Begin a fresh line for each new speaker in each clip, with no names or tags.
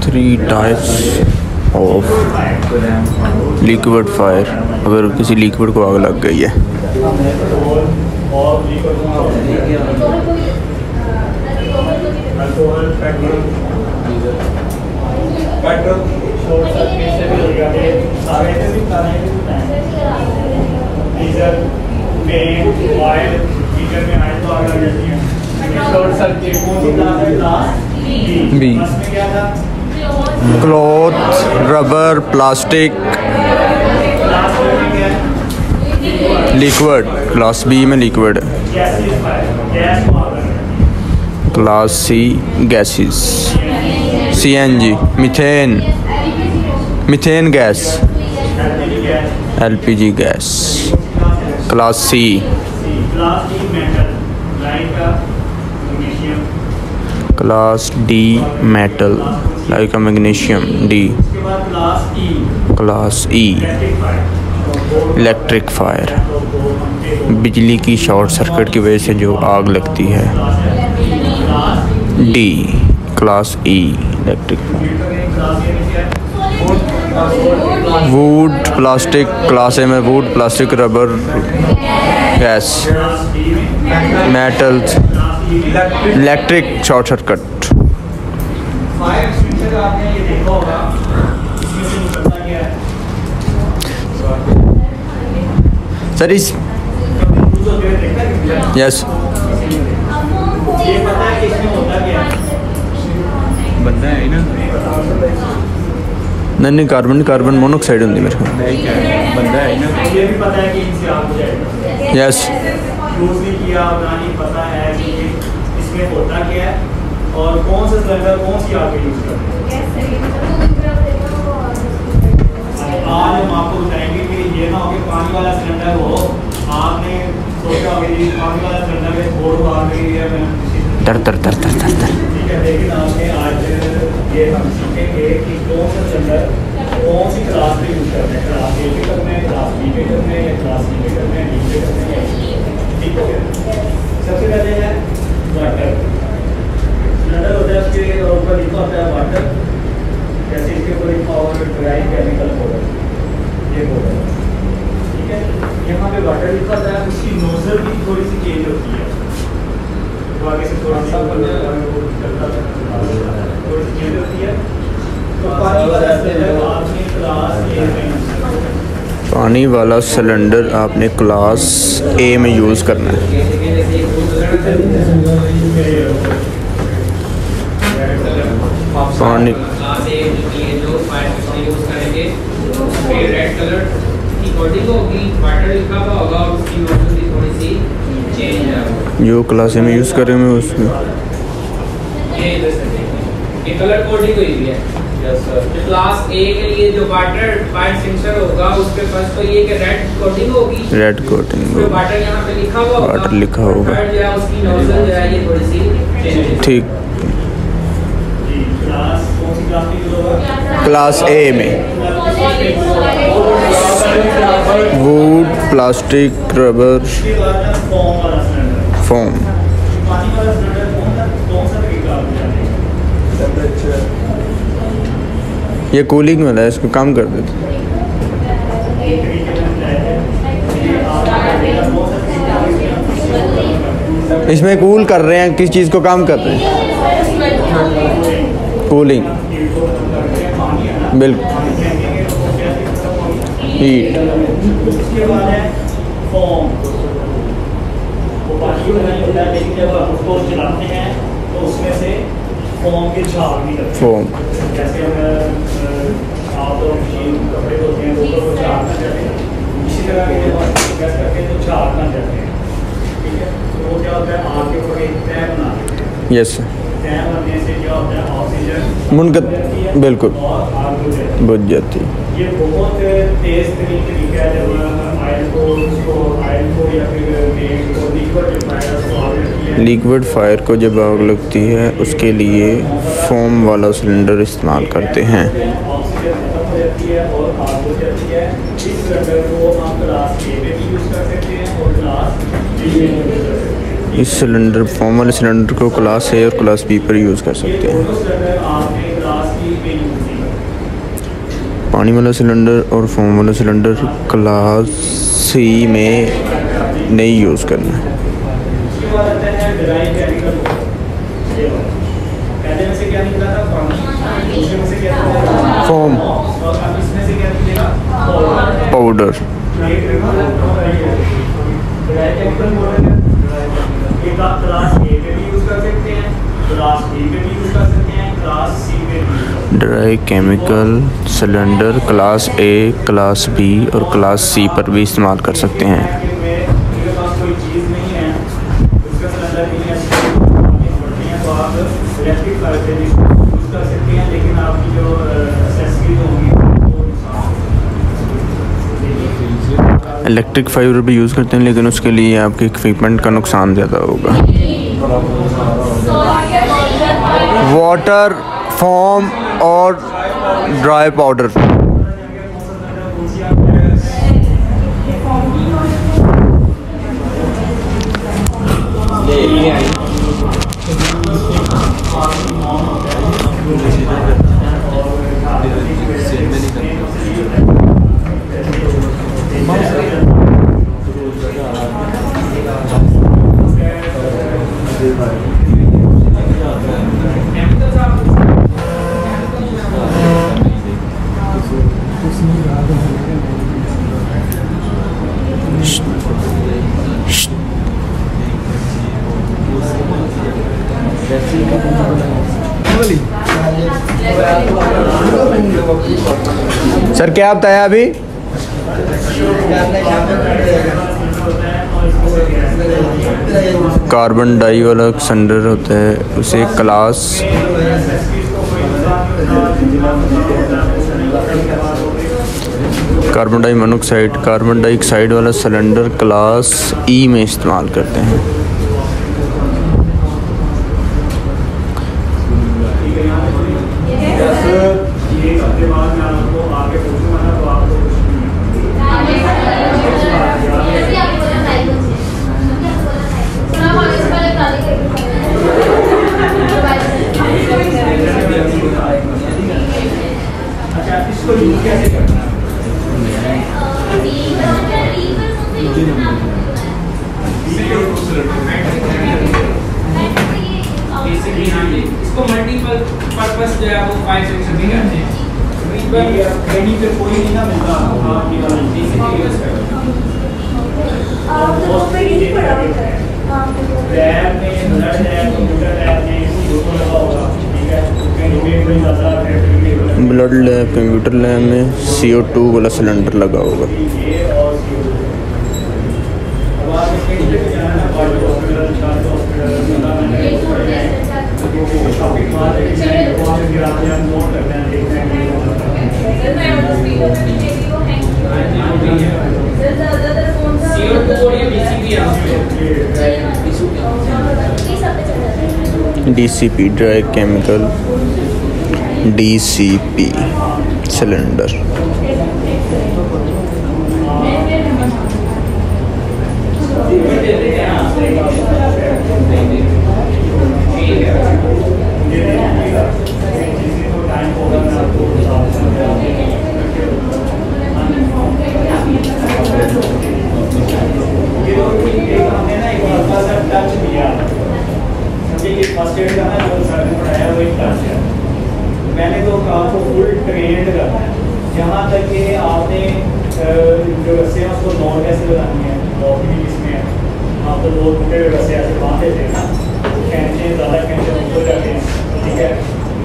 3 types of liquid fire. अगर किसी liquid को आग लग गई है B cloth, rubber, plastic, liquid. Class B में liquid. Class C gases, CNG, methane gas, LPG gas. Class C. Class D metal like magnesium, D. Class E electric fire, बिजली की शॉर्ट सर्किट की वजह से जो आग लगती है, D. Class E electric fire. Wood, plastic. Class A में wood, plastic, rubber, gas, metals, electric short circuit. Sir इस यस
बंदा है ना?
नहीं, कार्बन मोनोऑक्साइड होती मेरे को।
बंदा है ना? ये भी पता है कि इनसे आग हो जाएगा।
यस
यूज नहीं किया, नहीं पता है कि इसमें होता क्या है और कौन सा सिलेंडर कौन सी आग यूज करते हैं। आज हम आपको बताएंगे कि ये ना हो कि पानी वाला सिलेंडर हो, आपने सोचा होगा कि पानी वाला सिलेंडर में फोड़ आ गई है, ठीक है। लेकिन आपने आज ये हम सीखेंगे कि कौन सा सिलेंडर कौन सी क्लास में यूज करते हैं। क्लास ए में करते हैं, क्लास बी में करते हैं, या क्लास सी में करते हैं, डी में करते हैं, ठीक हो गया। सबसे पहले है वाटर। सिलेंडर होता है, उसके ऊपर लिखा होता है वाटर, जैसे इसके ऊपर लिखा होगा ड्राई केमिकल पाउडर, ये पाउडर, ठीक है। यहाँ पे वाटर लिखा होता है, उसकी नोजल भी थोड़ी सी चेंज होती है, तो आगे से थोड़ा सा थोड़ी सी चेंज होती है। तो
पानी वाला सिलेंडर आपने क्लास ए में यूज़ करना है। पानी जो क्लास ए में यूज़ कर रहे हैं उसमें
ये कलर कोडिंग हुई है। तो क्लास ए के लिए जो वाटर फायर सेंसर होगा उस पे फर्स्ट तो ये कि रेड कोटिंग होगी,
रेड कोटिंग
तो वाटर यहाँ पे लिखा हुआ होगा,
वाटर लिखा होगा,
जो है उसकी नोजल जो है ये थोड़ी सी चेंज।
ठीक।
क्लास कौन सी क्लास में यूज होगा?
क्लास ए में वुड, प्लास्टिक, रबर, फोम। ये कूलिंग वाला है, इसको कम कर देते। इसमें कूल कर रहे हैं, किस चीज़ को कम कर रहे हैं? कूलिंग, बिल्कुल। हीट,
उसके बाद है फोम। वो पानी होता है, लेकिन जब आप उसको चलाते हैं तो उसमें से फोम के झाग निकलते हैं।
फोम
जैसे आप तो मशीन कपड़े धोते हैं तो वो झाग बन जाते हैं, इसी तरह के जब आप गैस करते हैं तो झाग बन जाते हैं, ठीक है। तो वो क्या होता है, आग के ऊपर एक तय बना देते हैं।
यस।
तय बनने से क्या होता है, ऑक्सीजन
मुनक़त बिल्कुल
और आग
बुझ जाती है।
ये बहुत तेज तरीका है। जब आयल को या फिर
लिक्विड फायर को जब आग लगती है उसके लिए फोम वाला सिलेंडर इस्तेमाल करते हैं। इस सिलेंडर फोम वाले सिलेंडर को क्लास ए और क्लास बी पर यूज़ कर सकते हैं। पानी वाला सिलेंडर और फोम वाला सिलेंडर क्लास सी में नहीं यूज़ करना है।
उसके बाद आता है ड्राई केमिकल। पहले में से क्या निकला था? पानी। दूसरे में से क्या था?
फोम।
और अब इसमें से क्या निकलेगा?
पाउडर।
ड्राई केमिकल बोल रहे हैं। एक आप क्लास ए पे भी यूज़ कर सकते हैं, क्लास बी पे भी यूज़ कर सकते हैं, क्लास सी पे भी यूज़ कर सकते हैं।
Dry chemical cylinder class A, class B और क्लास सी पर भी इस्तेमाल कर सकते हैं।
मेरे पास कोई चीज़ नहीं है, उसका सिलेंडर नहीं है, तो आप इलेक्ट्रिक फायर से भी यूज़ कर सकते हैं, लेकिन आपकी जो एक्सेसरीज होंगी वो
इलेक्ट्रिक फाइबर भी यूज़ करते हैं, लेकिन उसके लिए आपके इक्विपमेंट का नुकसान ज़्यादा होगा। वाटर, फोम और ड्राई पाउडर। सर क्या बताया अभी? कार्बन डाई वाला सिलेंडर होता है, उसे class carbon di monoxide, carbon dioxide वाला सिलेंडर क्लास ई में इस्तेमाल करते हैं।
इसको यूज़ कैसे करना है?
इसको मल्टीपल पर्पस जो है वो 5 सेक्शन में करते हैं।
कहीं पे कोई नहीं ना मिलता आपकी वारंटी से यूज़ करना। लैब में, ब्लड लैब, कंप्यूटर लैब में दोनों लगा होगा, ठीक है? कहीं पे कोई ज़्यादा
ब्लड लैब, कंप्यूटर लैब में CO2 वाला सिलेंडर लगा होगा। DCP dry chemical DCP cylinder.
First aid का जो सर ने पढ़ाया वो एक क्लास है। मैंने तो आपको फुल ट्रेंड करना है, जहाँ तक कि आपने जो रस्से हैं उसको नॉट कैसे लगानी है, नॉट भी इसमें है। आप तो 2 टूटे रस्से ऐसे बांध देते हैं ना, खींचे ज़्यादा खींचे ऊपर जाते हैं, ठीक है?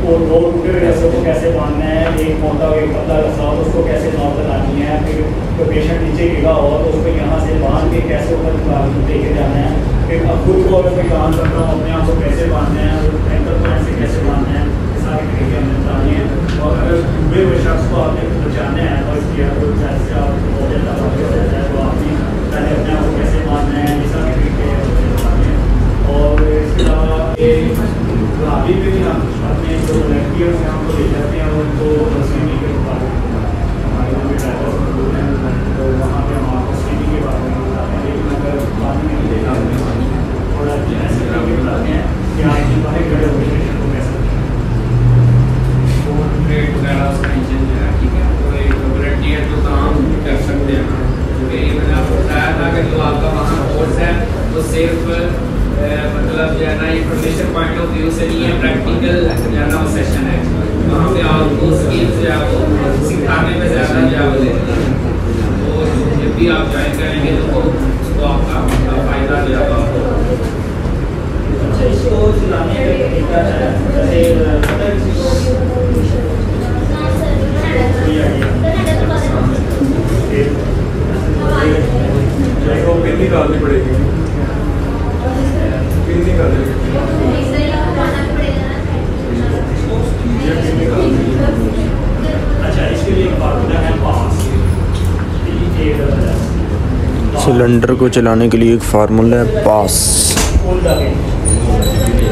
वो 2 टूटे रस्से को कैसे बांधना है, एक मोटा एक पतला रस्सा हो तो उसको कैसे नॉट लगानी है, फिर तो पेशेंट नीचे गिरा हो तो उसको यहाँ से बांध के कैसे ऊपर लेके जाना है, फिर अब खुद को अगर कोई काम करता हूँ अपने आप को कैसे बांधना है और एंकर को ऐसे कैसे बांधना है, सारी तरीके हमने बतानी है। और अगर डूबे हुए शख्स को आपने बचाना है और किया तो जैसे आप हो जाता है तो आपने पहले अपने आप को कैसे बांधना है, ये सारी तरीके बताने हैं। और इसके अलावा अभी भी हम अपने जो लड़कियों से हमको ले जाते हैं उनको स्विमिंग के बारे में हमारे वहाँ पे ड्राइवर हैं तो वहाँ पर हम आपको स्विमिंग के बारे में बताते हैं, लेकिन अगर पानी में ले जाते हैं थोड़ा ऐसे करके बताते हैं कि आप बाहर खड़े हो को कैसे
ग्रेड वगैरह उसका इंजन जो है, ठीक है? तो इंटरव्यू से नहीं है, प्रैक्टिकल जो है ना वो सेशन है, वहाँ पे आपको स्किल्स जो है वो सिखाने में ज़्यादा जो है वो देते हैं। तो जब भी आप ज्वाइन करेंगे तो उसको आपका फ़ायदा जो है आपको।
अच्छा, इसको चलाने का तरीका है, जैसे पता है किसी को
को पिन निकालनी पड़ेगी, पिन निकालनी
अच्छा, इसके लिए एक फार्मूला है पास।
सिलेंडर को चलाने के लिए एक फार्मूला है पास।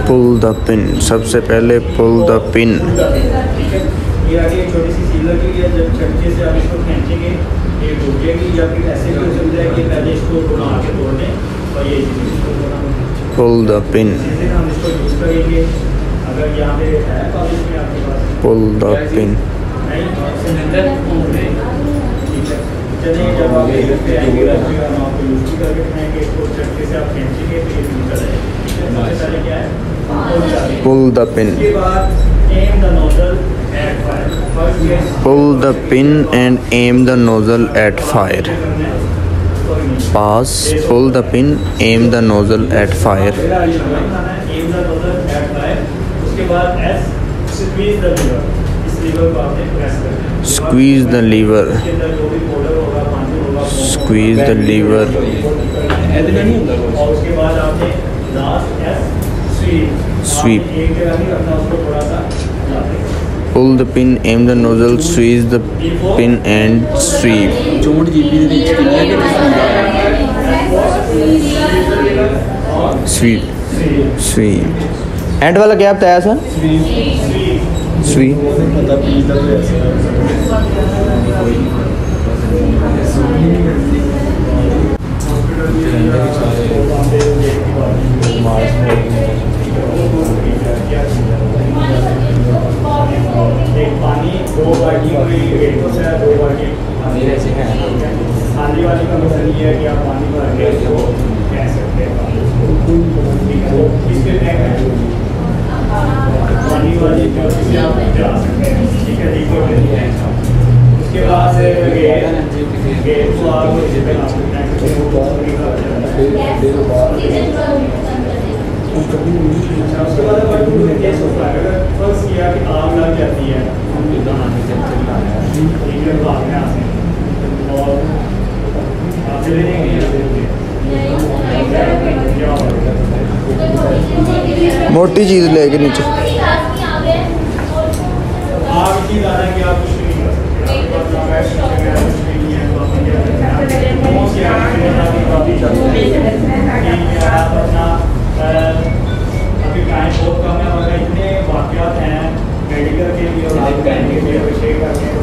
पुल द पिन, सबसे पहले पुल द पिन।
ठीक है, ये आगे एक छोटी सी सील लगी है, जब छक्के से आप इसको खींचेंगे ये टूटेगी, या फिर ऐसे भी हो सकता है कि पहले इसको घुमा के तोड़ दें और ये
पुल द पिन,
हम इसको यूज़ करेंगे। अगर यहाँ पे है तो आप इसमें आपके पास
पुल द पिन।
नहीं सिलेंडर ठीक है, चलिए जब आप पे आएंगे हम आपको यूज़ भी करके दिखाएंगे, इसको छक्के से आप खींचेंगे तो ये निकल जाएगा। ठीक है, सबसे पहले क्या है
पुल द पिन।
उसके बाद aim the nozzle at fire. First is
Pull the pin and aim the nozzle at fire. Pass, pull the pin, aim the nozzle at fire.
aim the nozzle at fire. उसके बाद S squeeze the lever. इस lever को आपने press करना है।
Squeeze the lever.
इसके अंदर जो भी powder होगा, पानी होगा,
Squeeze the lever.
और उसके बाद आपने last S sweep.
Sweep.
आपने एक जगह नहीं रखना, उसको थोड़ा सा हिलाते हैं।
Pull the pin, aim the nozzle, squeeze the pin and sweep. Sweep. Sweep. And वाला क्या बताया सर? स्वीप।
एक पानी 2 बाल्टी कोई रेट होता है, 2 बाल्टी खाली वाली का मतलब ये है कि आप पानी भर के इसको कह सकते हैं। ठीक है, इसके टैग है पानी वाली जो जिसे आप चला सकते हैं। ठीक है, लिक्विड है। उसके बाद गेट को आप इसे पे ला सकते हैं। उसके बाद केस होता है, अगर फर्स्ट किया कि आग लग जाती है और आप चले
मोटी चीज लेके नीचे।
आप इतनी ज़्यादा कि आप कुछ नहीं कर सकते। आपके पास ना बैठ सकते हैं, कुछ नहीं है, तो आप क्या करते हैं? आप अपना अभी टाइम बहुत कम है और इतने वाक़यात हैं मेडिकल के लिए और के लिए शेयर करते हैं।